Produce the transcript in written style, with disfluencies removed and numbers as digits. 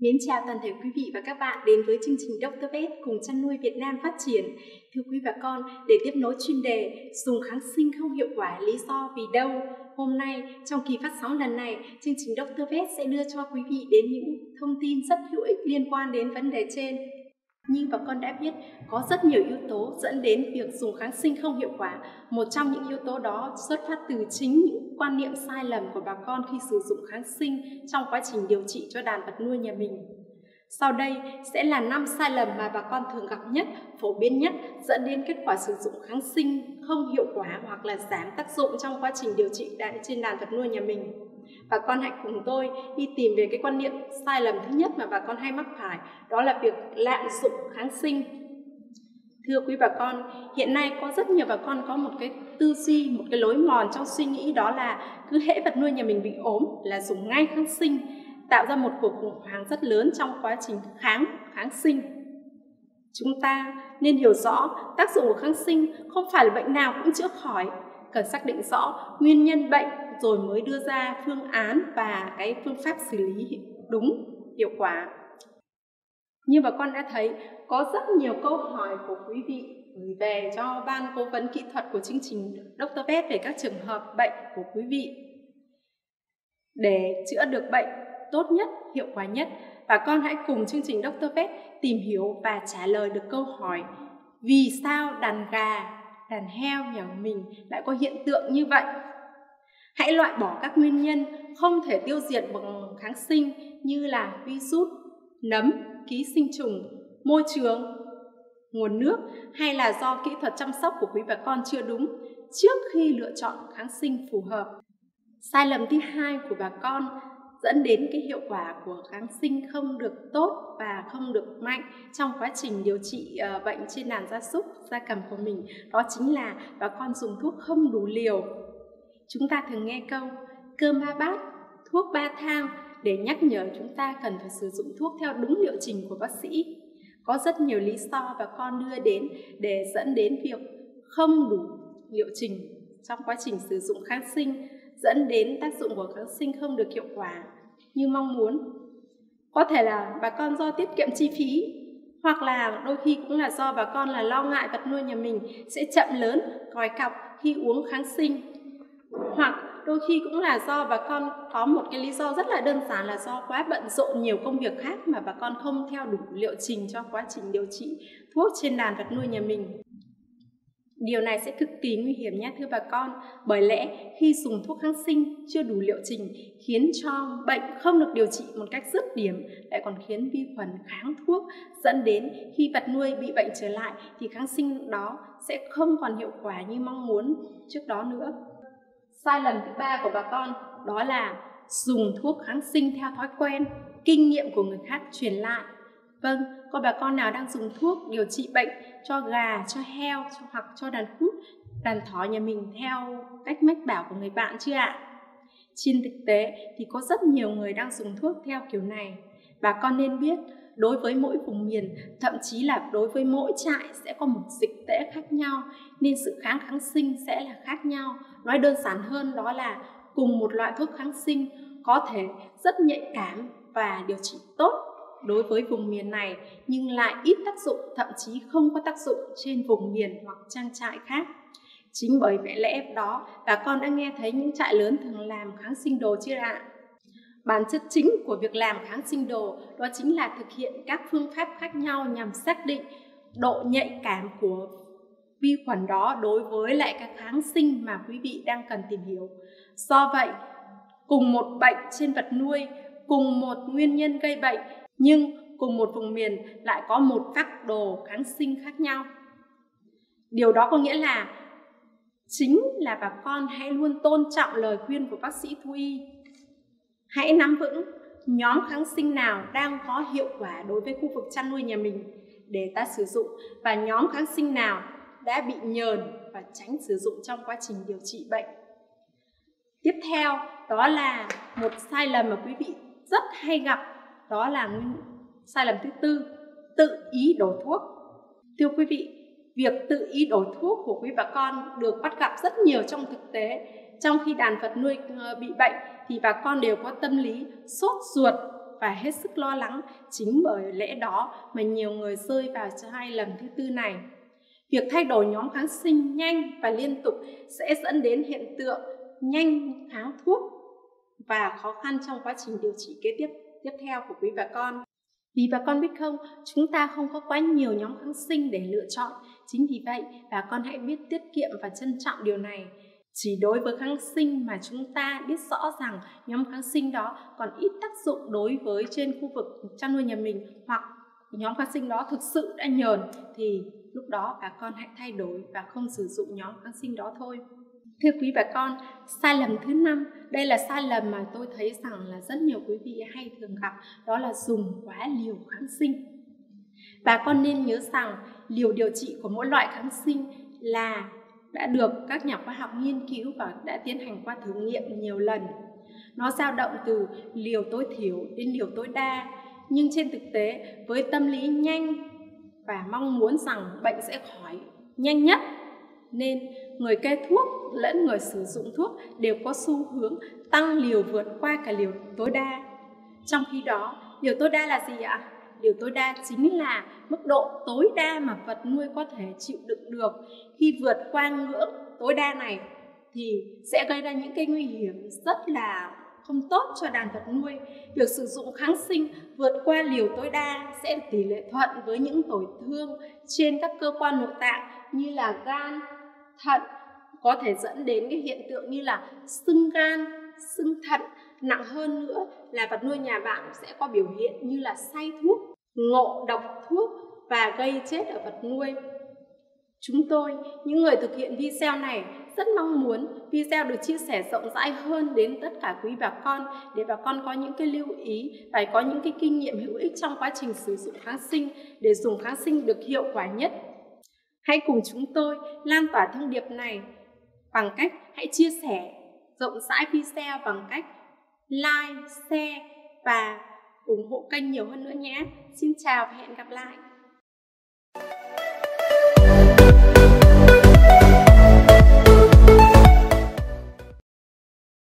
Mến chào toàn thể quý vị và các bạn đến với chương trình Dr. Vet cùng chăn nuôi Việt Nam phát triển. Thưa quý bà con, để tiếp nối chuyên đề dùng kháng sinh không hiệu quả, lý do vì đâu? Hôm nay, trong kỳ phát sóng lần này, chương trình Dr. Vet sẽ đưa cho quý vị đến những thông tin rất hữu ích liên quan đến vấn đề trên. Như bà con đã biết, có rất nhiều yếu tố dẫn đến việc dùng kháng sinh không hiệu quả. Một trong những yếu tố đó xuất phát từ chính những quan niệm sai lầm của bà con khi sử dụng kháng sinh trong quá trình điều trị cho đàn vật nuôi nhà mình. Sau đây sẽ là 5 sai lầm mà bà con thường gặp nhất, phổ biến nhất dẫn đến kết quả sử dụng kháng sinh không hiệu quả hoặc là giảm tác dụng trong quá trình điều trị trên đàn vật nuôi nhà mình. Bà con hãy cùng tôi đi tìm về cái quan niệm sai lầm thứ nhất mà bà con hay mắc phải, đó là việc lạm dụng kháng sinh. Thưa quý bà con, hiện nay có rất nhiều bà con có một cái tư duy, một cái lối mòn trong suy nghĩ, đó là cứ hễ vật nuôi nhà mình bị ốm là dùng ngay kháng sinh, tạo ra một cuộc khủng hoảng rất lớn trong quá trình kháng sinh. Chúng ta nên hiểu rõ tác dụng của kháng sinh không phải là bệnh nào cũng chữa khỏi, cần xác định rõ nguyên nhân bệnh rồi mới đưa ra phương án và cái phương pháp xử lý đúng, hiệu quả. Như bà con đã thấy, có rất nhiều câu hỏi của quý vị gửi về cho ban cố vấn kỹ thuật của chương trình Dr. Vet về các trường hợp bệnh của quý vị. Để chữa được bệnh tốt nhất, hiệu quả nhất, bà con hãy cùng chương trình Dr. Vet tìm hiểu và trả lời được câu hỏi: vì sao đàn gà, đàn heo nhà mình lại có hiện tượng như vậy? Hãy loại bỏ các nguyên nhân không thể tiêu diệt bằng kháng sinh như là virus, nấm, ký sinh trùng, môi trường, nguồn nước hay là do kỹ thuật chăm sóc của quý bà con chưa đúng trước khi lựa chọn kháng sinh phù hợp. Sai lầm thứ hai của bà con dẫn đến cái hiệu quả của kháng sinh không được tốt và không được mạnh trong quá trình điều trị bệnh trên đàn gia súc, gia cầm của mình, đó chính là bà con dùng thuốc không đủ liều. Chúng ta thường nghe câu cơm 3 bát, thuốc 3 thang để nhắc nhở chúng ta cần phải sử dụng thuốc theo đúng liệu trình của bác sĩ. Có rất nhiều lý do bà con đưa đến để dẫn đến việc không đủ liệu trình trong quá trình sử dụng kháng sinh, dẫn đến tác dụng của kháng sinh không được hiệu quả như mong muốn. Có thể là bà con do tiết kiệm chi phí, hoặc là đôi khi cũng là do bà con là lo ngại vật nuôi nhà mình sẽ chậm lớn, còi cọc khi uống kháng sinh. Hoặc đôi khi cũng là do bà con có một cái lý do rất là đơn giản là do quá bận rộn nhiều công việc khác mà bà con không theo đủ liệu trình cho quá trình điều trị thuốc trên đàn vật nuôi nhà mình. Điều này sẽ cực kỳ nguy hiểm nhé thưa bà con, bởi lẽ khi dùng thuốc kháng sinh chưa đủ liệu trình khiến cho bệnh không được điều trị một cách dứt điểm, lại còn khiến vi khuẩn kháng thuốc, dẫn đến khi vật nuôi bị bệnh trở lại thì kháng sinh đó sẽ không còn hiệu quả như mong muốn trước đó nữa. Sai lầm thứ ba của bà con đó là dùng thuốc kháng sinh theo thói quen, kinh nghiệm của người khác truyền lại. Vâng, có bà con nào đang dùng thuốc điều trị bệnh cho gà, cho heo hoặc cho đàn cút, đàn thỏ nhà mình theo cách mách bảo của người bạn chưa ạ? Trên thực tế thì có rất nhiều người đang dùng thuốc theo kiểu này. Bà con nên biết, đối với mỗi vùng miền, thậm chí là đối với mỗi trại sẽ có một dịch tễ khác nhau, nên sự kháng sinh sẽ là khác nhau. Nói đơn giản hơn đó là cùng một loại thuốc kháng sinh có thể rất nhạy cảm và điều trị tốt đối với vùng miền này, nhưng lại ít tác dụng, thậm chí không có tác dụng trên vùng miền hoặc trang trại khác. Chính bởi vậy lẽ đó, bà con đã nghe thấy những trại lớn thường làm kháng sinh đồ chưa ạ? Bản chất chính của việc làm kháng sinh đồ đó chính là thực hiện các phương pháp khác nhau nhằm xác định độ nhạy cảm của vi khuẩn đó đối với lại các kháng sinh mà quý vị đang cần tìm hiểu. Do vậy, cùng một bệnh trên vật nuôi, cùng một nguyên nhân gây bệnh, nhưng cùng một vùng miền lại có một phác đồ kháng sinh khác nhau. Điều đó có nghĩa là chính là bà con hãy luôn tôn trọng lời khuyên của bác sĩ thú y. Hãy nắm vững nhóm kháng sinh nào đang có hiệu quả đối với khu vực chăn nuôi nhà mình để ta sử dụng, và nhóm kháng sinh nào đã bị nhờn và tránh sử dụng trong quá trình điều trị bệnh. Tiếp theo, đó là một sai lầm mà quý vị rất hay gặp, đó là sai lầm thứ tư, tự ý đổ thuốc. Thưa quý vị, việc tự ý đổ thuốc của quý bà con được bắt gặp rất nhiều trong thực tế. Trong khi đàn vật nuôi bị bệnh thì bà con đều có tâm lý sốt ruột và hết sức lo lắng. Chính bởi lẽ đó mà nhiều người rơi vào sai lầm thứ tư này. Việc thay đổi nhóm kháng sinh nhanh và liên tục sẽ dẫn đến hiện tượng nhanh kháng thuốc và khó khăn trong quá trình điều trị kế tiếp theo của quý bà con. Vì bà con biết không, chúng ta không có quá nhiều nhóm kháng sinh để lựa chọn. Chính vì vậy, bà con hãy biết tiết kiệm và trân trọng điều này. Chỉ đối với kháng sinh mà chúng ta biết rõ rằng nhóm kháng sinh đó còn ít tác dụng đối với trên khu vực chăn nuôi nhà mình, hoặc nhóm kháng sinh đó thực sự đã nhờn, thì lúc đó bà con hãy thay đổi và không sử dụng nhóm kháng sinh đó thôi. Thưa quý bà con, sai lầm thứ 5, đây là sai lầm mà tôi thấy rằng là rất nhiều quý vị hay thường gặp, đó là dùng quá liều kháng sinh. Bà con nên nhớ rằng liều điều trị của mỗi loại kháng sinh là đã được các nhà khoa học nghiên cứu và đã tiến hành qua thử nghiệm nhiều lần. Nó dao động từ liều tối thiểu đến liều tối đa, nhưng trên thực tế với tâm lý nhanh và mong muốn rằng bệnh sẽ khỏi nhanh nhất, nên người kê thuốc lẫn người sử dụng thuốc đều có xu hướng tăng liều vượt qua cả liều tối đa. Trong khi đó, liều tối đa là gì ạ? Liều tối đa chính là mức độ tối đa mà vật nuôi có thể chịu đựng được. Khi vượt qua ngưỡng tối đa này thì sẽ gây ra những cái nguy hiểm rất là không tốt cho đàn vật nuôi. Việc sử dụng kháng sinh vượt qua liều tối đa sẽ tỷ lệ thuận với những tổn thương trên các cơ quan nội tạng như là gan, thận, có thể dẫn đến cái hiện tượng như là sưng gan, sưng thận. Nặng hơn nữa là vật nuôi nhà bạn sẽ có biểu hiện như là say thuốc, ngộ độc thuốc và gây chết ở vật nuôi. Chúng tôi, những người thực hiện video này, rất mong muốn video được chia sẻ rộng rãi hơn đến tất cả quý bà con, để bà con có những cái lưu ý và có những cái kinh nghiệm hữu ích trong quá trình sử dụng kháng sinh để dùng kháng sinh được hiệu quả nhất. Hãy cùng chúng tôi lan tỏa thông điệp này bằng cách hãy chia sẻ rộng rãi video bằng cách like, share và ủng hộ kênh nhiều hơn nữa nhé. Xin chào và hẹn gặp lại.